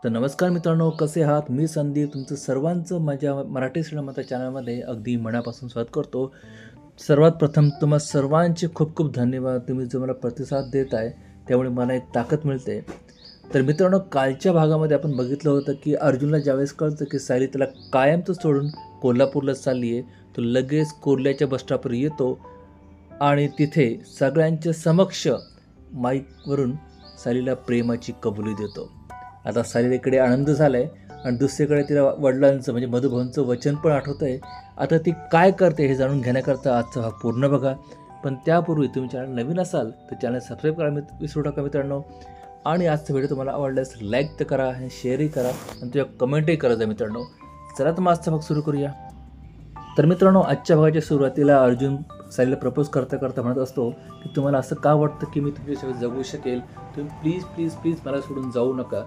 तर नमस्कार मित्रांनो, कसे आहात? मी संदीप तुमचं सर्वांचं माझ्या मराठी सिनेमाच्या चॅनलमध्ये अगदी मनापासून स्वागत करतो. सर्वात प्रथम तुम्हा सर्वांचे खूप खूप धन्यवाद. तुम्ही जो मला प्रतिसाद देत आहे त्यामुळे मला एक ताकद मिळते. तर मित्रांनो, कालच्या भागामध्ये आपण बघितलं होतं की अर्जुनला ज्यावेळेस कळतं की सायली त्याला कायमचं सोडून कोल्हापूरला चालली आहे, तो लगेच कोल्ह्याच्या बसस्टॉपवर येतो आणि तिथे सगळ्यांच्या समक्ष माईकवरून सायलीला प्रेमाची कबुली देतो. आता सायलीकडे आनंद झाला आहे आणि दुसरीकडे तिला वडिलांचं म्हणजे मधुभाऊंचं वचन पण आठवतं आहे. आता ती काय करते हे जाणून घेण्याकरता आजचा भाग पूर्ण बघा. पण त्यापूर्वी तुम्ही चॅनल नवीन असाल तर चॅनल सबस्क्राईब करायला विसरू नका मित्रांनो. आणि आजचा व्हिडिओ तुम्हाला आवडल्यास लाईक तर करा आणि शेअरही करा आणि तुझ्या कमेंटही करा जा मित्रांनो. चला तर मग आजचा भाग सुरू करूया. तर मित्रांनो, आजच्या भागाच्या सुरुवातीला अर्जुन सायलीला प्रपोज करता करता म्हणत असतो की तुम्हाला असं का वाटतं की मी तुमच्यासोबत जगू शकेल, तुम्ही प्लीज प्लीज प्लीज मला सोडून जाऊ नका.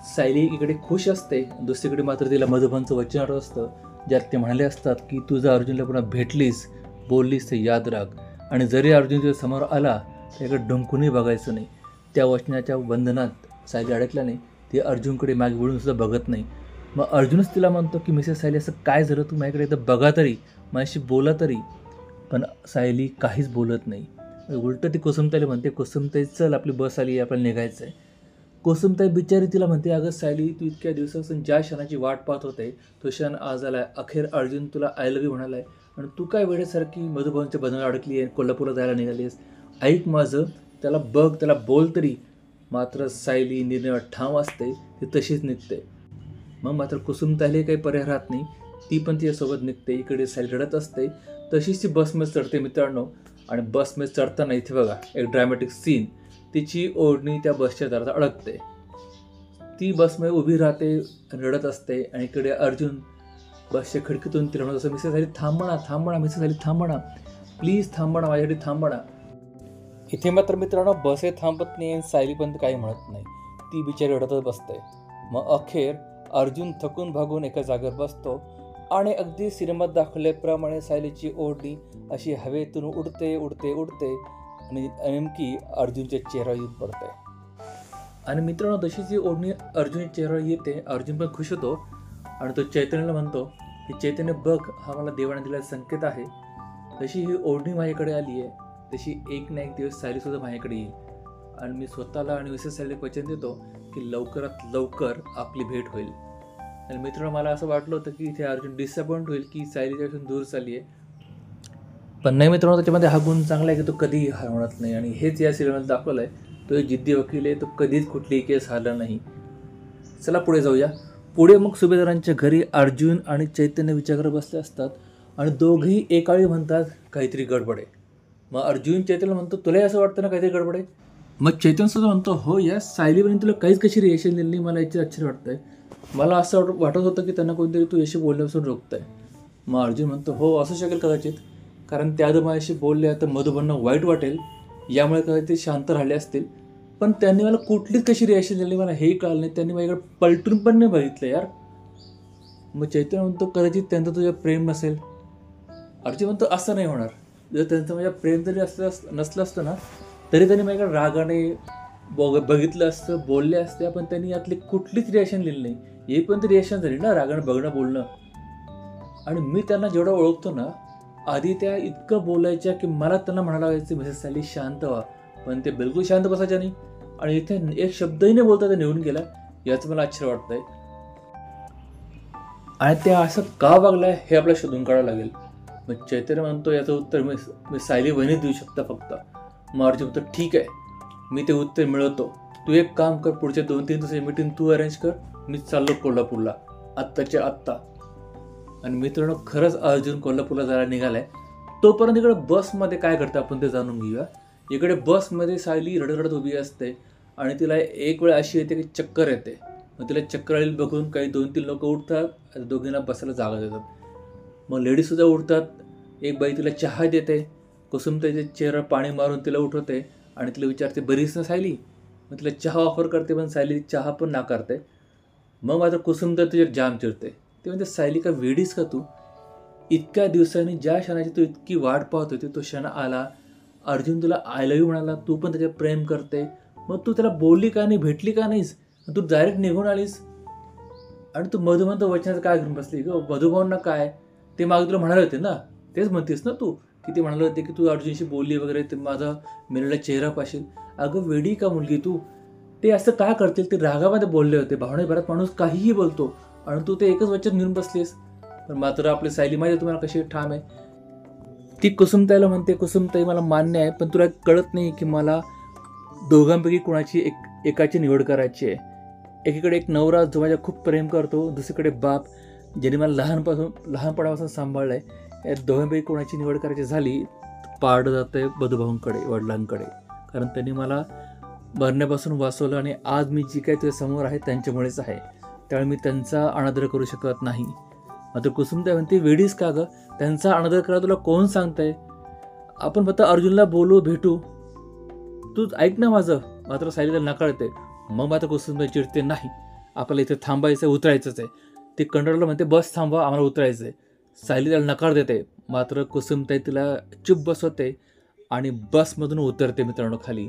सायली इकडे खुश असते, दुसरीकडे मात्र तिला मधुभाऊंचं वचन आठवत असतं, ज्यात ते म्हणाले असतात की तू जर अर्जुनला पुन्हा भेटलीस बोललीस तर याद राख आणि जरी अर्जुन तुझ्या समोर आला त्याकडे डोंकूनही बघायचं नाही. त्या वचनाच्या बंधनात सायली अडकल्याने ती अर्जुनकडे मागे वळून सुद्धा बघत नाही. मग अर्जुनच तिला म्हणतो की मिसेस सायली असं काय झालं, तू माझ्याकडे एकदा बघा तरी, माझ्याशी बोला तरी. पण सायली काहीच बोलत नाही. उलटं ती कुसुमताईला म्हणते, कुसुमताई चल आपली बस आली आहे, आपल्याला निघायचं आहे. कुसुमताई बिचारी तिला म्हणते, अगं सायली, तू इतक्या दिवसापासून ज्या क्षणाची वाट पाहत होते तो क्षण आज आला आहे. अखेर अर्जुन तुला आय लव्ह यू म्हणाला आहे आणि तू काय वेळेसारखी मधुभाऊंच्या बंधनात अडकली आहे, कोल्हापूरला जायला निघाली आहेस. ऐक माझं, त्याला बघ, त्याला बोल तरी. मात्र सायली निर्णयावर ठाम असते, ती तशीच निघते. मग मात्र कुसुमताईला काही पर्याय राहत नाही, ती पण तिच्यासोबत निघते. इकडे सायली रडत असते. तशीच ती बसमध्ये चढते मित्रांनो. आणि बसमध्ये चढताना इथे बघा एक ड्रॅमॅटिक सीन, तिची ओढणी त्या बसच्या दारात अडकते. ती बसमध्ये उभी राहते आणि रडत असते. आणि इकडे अर्जुन बसच्या खिडकीतून तिला म्हणत असतो, मिसेस सायली थांबणा थांबणा, मिसेस सायली थांबणा, प्लीज थांबणा, माझ्यासाठी थांबणा. इथे मात्र मित्रांनो बसही थांबत नाही आणि सायली पण काही म्हणत नाही, ती बिचारी रडतच बसते. मग अखेर अर्जुन थकून भागून एका जागेवर बसतो आणि अगदी सिनेमात दाखवल्याप्रमाणे सायलीची ओढणी अशी हवेतून उडते उडते उडते आणि नेमकी अर्जुनच्या चेहऱ्यावर येऊन पडते. आणि मित्रांनो, तशी जी ओढणी अर्जुनच्या चेहऱ्यावर येते, अर्जुन पण खुश होतो आणि तो चैतन्याला म्हणतो की चैतन्य बघ, हा मला देवाने दिलेला संकेत आहे. जशी ही ओढणी माझ्याकडे आली आहे तशी एक ना एक दिवस सायलीसुद्धा माझ्याकडे येईल आणि मी स्वतःला आणि मिसेस सायलीला वचन देतो की लवकरात लवकर आपली भेट होईल. आणि मित्रांनो, मला असं वाटलं होतं की इथे अर्जुन डिसअपॉइंट होईल की सायली त्यापासून दूर चालली आहे. पण नाही मित्रांनो, त्याच्यामध्ये हा गुण चांगला आहे की तो कधीही हार म्हणत नाही. आणि हेच या सिरियलमध्ये दाखवलं आहे. तो एक जिद्दी वकील आहे, तो कधीच कुठलीही केस हारला नाही. चला पुढे जाऊया. पुढे मग सुभेदारांच्या घरी अर्जुन आणि चैतन्य विचार बसले असतात आणि दोघेही एकावेळी म्हणतात काहीतरी गडबड आहे. मग अर्जुन चैतन्यला म्हणतो, तुलाही असं वाटतं ना काहीतरी गडबड आहे? मग चैतन्य सुद्धा म्हणतो, हो या सायली पण तुला काहीच कशी रिएक्शन दिली नाही, मला याची आश्चर्य वाटतंय. मला असं वाटत होतं की त्यांना कोणतरी तू याशी बोलण्यापासून रोखतंय. मग अर्जुन म्हणतो, हो असू शकेल कदाचित, कारण त्या जर माझ्याशी बोलले तर मधुभाऊंना वाईट वाटेल, यामुळे कदाचित ते शांत राहिले असतील. पण त्यांनी मला कुठलीच कशी रिॲक्शन दिली मला हेही कळलं नाही, त्यांनी माझ्याकडे पलटून पण नाही बघितलं यार. मग चैतन्य म्हणतो, कदाचित त्यांचं तुझ्या प्रेम नसेल. अर्जुन म्हणतो, असं नाही होणार. जर त्यांचं माझ्या प्रेम जरी नसलं असतं ना तरी त्यांनी माझ्याकडे रागाने बघितलं असतं, बोलले असते, पण त्यांनी यातली कुठलीच रिॲक्शन दिली नाही. एक पण ती रिॲक्शन झाली ना रागाने बघणं बोलणं. आणि मी त्यांना जेवढं ओळखतो ना, आधी त्या इतकं बोलायच्या की मला त्यांना म्हणायला लागायचं मिसेस सायली शांत व्हा, पण ते बिलकुल शांत बसायच्या नाही. आणि इथे एक शब्दही नाही बोलता ते निघून गेला, याचं मला आश्चर्य वाटतंय. आणि त्या असं का वागलाय हे आपल्याला शोधून काढावं लागेल. मग चैतन्य म्हणतो, याचं उत्तर मी सायली वहिनी देऊ शकता फक्त. मग अर्जुन म्हणतो, ठीक आहे, मी ते उत्तर मिळवतो. तू एक काम कर, पुढच्या 2-3 दिवसाची मीटिंग तू अरेंज कर, मी चाललो कोल्हापूरला आत्ताच्या आत्ता. आणि मित्रांनो, खरंच अर्जुन कोल्हापूरला जायला निघालाय. तोपर्यंत इकडे बसमध्ये काय घडतं आपण ते जाणून घेऊया. इकडे बसमध्ये सायली रडत रडत उभी असते आणि तिला एक वेळ अशी येते की चक्कर येते. मग तिला चक्कर आलेली बघून काही 2-3 लोक उठतात, दोघींना बसायला जागा देतात. मग लेडीजसुद्धा उठतात. एक बाई तिला चहा देते, कुसुमताईच्या चेहऱ्यावर पाणी मारून तिला उठवते आणि तिला विचारते, बरीच ना सायली? मग तिला चहा ऑफर करते, पण सायली चहा पण नाकारते. मग मात्र कुसुमताई तुझ्या जाम चिरते. ते म्हणते, सायली का वेडीस का तू? इतक्या दिवसांनी ज्या क्षणाची तू इतकी वाट पाहत होती तो क्षण आला. अर्जुन तुला आय लव्ह यू म्हणाला, तू पण त्याच्यावर प्रेम करते, मग तू त्याला बोलली का नाही, भेटली का नाहीस? तू डायरेक्ट निघून आलीस. आणि तू मधुमंत वचनाचं काय घेऊन बसली ग? मधुभाऊंना काय ते मागे तुला म्हणाले होते ना, तेच म्हणतेस ना तू, की ते म्हणाले होते की तू अर्जुनशी बोलली वगैरे, ते माझा मेलेला चेहरा पाशील. अगं वेडी का मुलगी तू? ते असं काय करतील? ते रागामध्ये बोलले होते. भावनेभरात माणूस काहीही बोलतो आणि तू ते एकच वचन घेऊन बसलीस. पण मात्र आपली सायली माहिती तुम्हाला कशी ठाम आहे. ती कुसुमताईला म्हणते, कुसुमताई मला मान्य आहे, पण तुला कळत नाही की मला दोघांपैकी कोणाची एकाची निवड करायची आहे. एकीकडे एक नवरा जो माझ्या खूप प्रेम करतो, दुसरीकडे बाप ज्याने मला लहानपणापासून सांभाळलं आहे. या दोघांपैकी कोणाची निवड करायची झाली पारडं जातं आहे बधूभाऊंकडे, वडिलांकडे. कारण त्यांनी मला मरण्यापासून वाचवलं आणि आज मी जी काही तुझ्या समोर आहे त्यांच्यामुळेच आहे. त्यामुळे मी त्यांचा अनादर करू शकत नाही. मात्र कुसुमताई म्हणते, वेडीस का गं? त्यांचा अनादर करा तुला कोण सांगतंय? आपण फक्त अर्जुनला बोलू, भेटू, तू ऐक ना माझं. मात्र सायलीला नकारते. मग मात्र कुसुमताई चिडते, नाही आपल्याला इथे थांबायचं, उतरायचंच आहे. ती कंडक्टरला म्हणते, बस थांबवा, आम्हाला उतरायचं आहे. सायली त्याला नकार देते. मात्र कुसुमताई तिला चुप बसवते आणि बसमधून उतरते मित्रांनो खाली.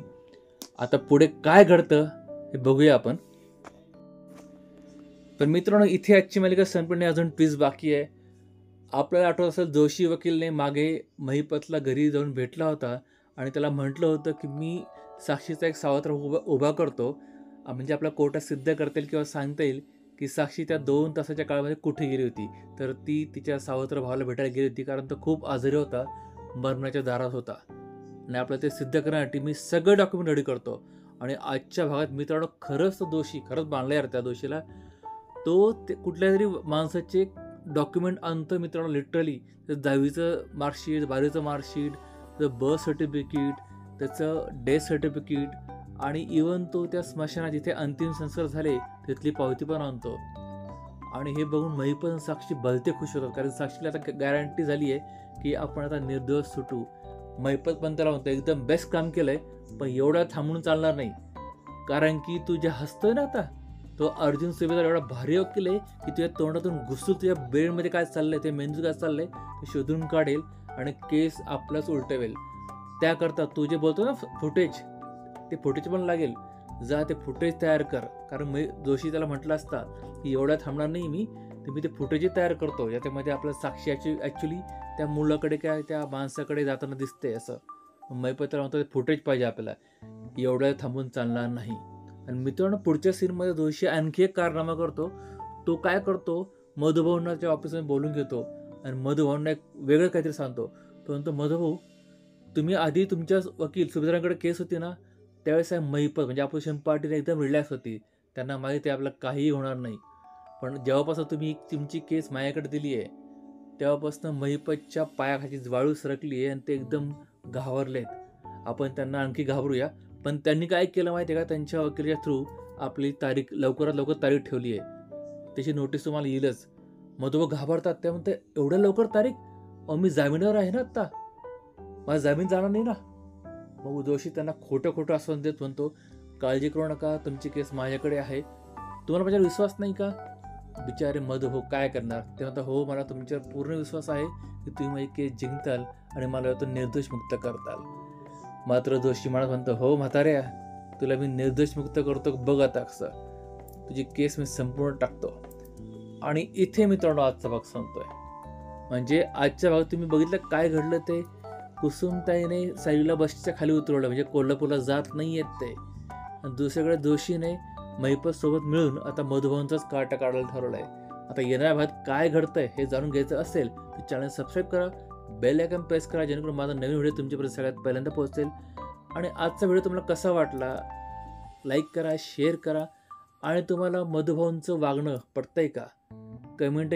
आता पुढे काय घडतं हे बघूया आपण. पण मित्रांनो, इथे आजची मालिका संपणे अजून ट्विस्ट बाकी आहे. आपल्याला आठवत असेल, जोशी वकीलने मागे महिपतला घरी जाऊन भेटला होता आणि त्याला म्हटलं होतं की मी साक्षीचा एक सावत्र उभा करतो, म्हणजे आपल्या कोर्टात सिद्ध करता येईल किंवा सांगता येईल की साक्षी त्या 2 तासाच्या काळामध्ये कुठे गेली होती. तर ती तिच्या सावत्र भावाला भेटायला गेली होती, कारण तो खूप आजारी होता, मरणाच्या दारात होता. आणि आपलं ते सिद्ध करण्यासाठी मी सगळे डॉक्युमेंट रेडी करतो. आणि आजच्या भागात मित्रांनो, खरंच तो दोषी, खरंच बांधला यार त्या दोषीला. तो ते कुठल्या तरी माणसाचे डॉक्युमेंट आणतो मित्रांनो, लिटरली. तर 10वीचं मार्कशीट, 12वीचं मार्कशीट, त्याचं बर्थ सर्टिफिकेट, त्याचं डेथ सर्टिफिकेट आणि इवन तो त्या स्मशानात जिथे अंतिम संस्कार झाले तिथली पावती पण आणतो. आणि हे बघून महिपत साक्षी भलते खुश होतात, कारण साक्षीला आता गॅरंटी झाली आहे की आपण आता निर्दोष सुटू. महिपत पण त्याला म्हणतो, एकदम बेस्ट काम केलंय, पण एवढा थांबून चालणार नाही, कारण की तू जे हसतोय ना आता, तो अर्जुन सुभेदार एवढा भारी वकील आहे की तुझ्या तोंडातून घुसून तुझ्या ब्रेनमध्ये काय चाललंय, ते मेंदू काय चाललंय ते शोधून काढेल आणि केस आपलाच उलटवेल. त्याकरता तू जे बोलतो ना फुटेज, ते फुटेज पण लागेल. जा ते फुटेज तयार कर, कारण जोशी त्याला म्हटलं असता की एवढ्या थांबणार नाही मी, तर मी ते फुटेज तयार करतो ज्याच्यामध्ये आपल्याला साक्षी ॲक्च्युली त्या मुलाकडे काय त्या माणसाकडे जाताना दिसते असं. मैपत्र म्हणतो फुटेज पाहिजे आपल्याला, एवढ्या थांबून चालणार नाही. आणि मित्रांनो, पुढच्या सीनमध्ये जोशी आणखी एक कारनामा करतो. तो काय करतो, मधुभाऊंना त्या ऑफिसमध्ये बोलून घेतो आणि मधुभाऊंना एक वेगळं काहीतरी सांगतो. तो म्हणतो, मधुभाऊ तुम्ही आधी तुमच्या वकील सुभेदारांकडे केस होती ना, त्यावेळेस महिपत म्हणजे अपोजिशन पार्टीने एकदम रिलॅक्स होती, त्यांना माहिती आहे आपल्याला काहीही होणार नाही. पण जेव्हापासून तुम्ही तुमची केस माझ्याकडे दिली आहे तेव्हापासून महिपतच्या पायाखाली वाळू सरकली आहे आणि ते एकदम घाबरलेत. आपण त्यांना आणखी घाबरूया. पण त्यांनी काय केलं माहिती आहे का, त्यांच्या वकिलाच्या थ्रू आपली तारीख लवकरात लवकर तारीख ठेवली आहे, त्याची नोटीस तुम्हाला येईलच. मग तो घाबरतात, त्या म्हणते एवढ्या लवकर तारीख, मी जामिनावर आहे ना आत्ता, माझा जामीन जाणार नाही ना. मग जोशी त्यांना खोटं आश्वासन देत म्हणतो, काळजी करू नका, तुमची केस माझ्याकडे आहे, तुम्हाला माझ्यावर विश्वास नाही का? बिचारे मधुभाऊ काय करणार, ते म्हणतात, हो मला तुमच्यावर पूर्ण विश्वास आहे की तुम्ही माझी केस जिंकताल आणि मला यातून निर्दोष मुक्त करताल. मात्र जोशी म्हणतो, हो म्हाताऱ्या, तुला मी निर्दोष मुक्त करतो, बघ आता कसं, तुझी केस मी संपूर्ण टाकतो. आणि इथे मित्रांनो आजचा भाग संपतोय. म्हणजे आजच्या भागात तुम्ही बघितलं काय घडलं ते. कुसुमताईने सायलीला बसच्या खाली उतरवलं, म्हणजे कोल्हापूरला जात नाही आहेत ते. आणि दुसरीकडे जोशीने महिपत सोबत मिळून आता मधुभाऊंचाच काटा काढायला ठरवलं आहे. आता येणाऱ्या भागात काय घडतंय हे जाणून घ्यायचं असेल तर चॅनल सबस्क्राईब करा, बेल आयकॉन प्रेस करा, जेणेकरून माझा नवीन व्हिडिओ तुमच्यापर्यंत सगळ्यात पहिल्यांदा पोहोचेल. आणि आजचा व्हिडिओ तुम्हाला कसा वाटला, लाईक करा, शेअर करा, आणि तुम्हाला मधुभाऊंचं वागणं पटतंय का, कमेंट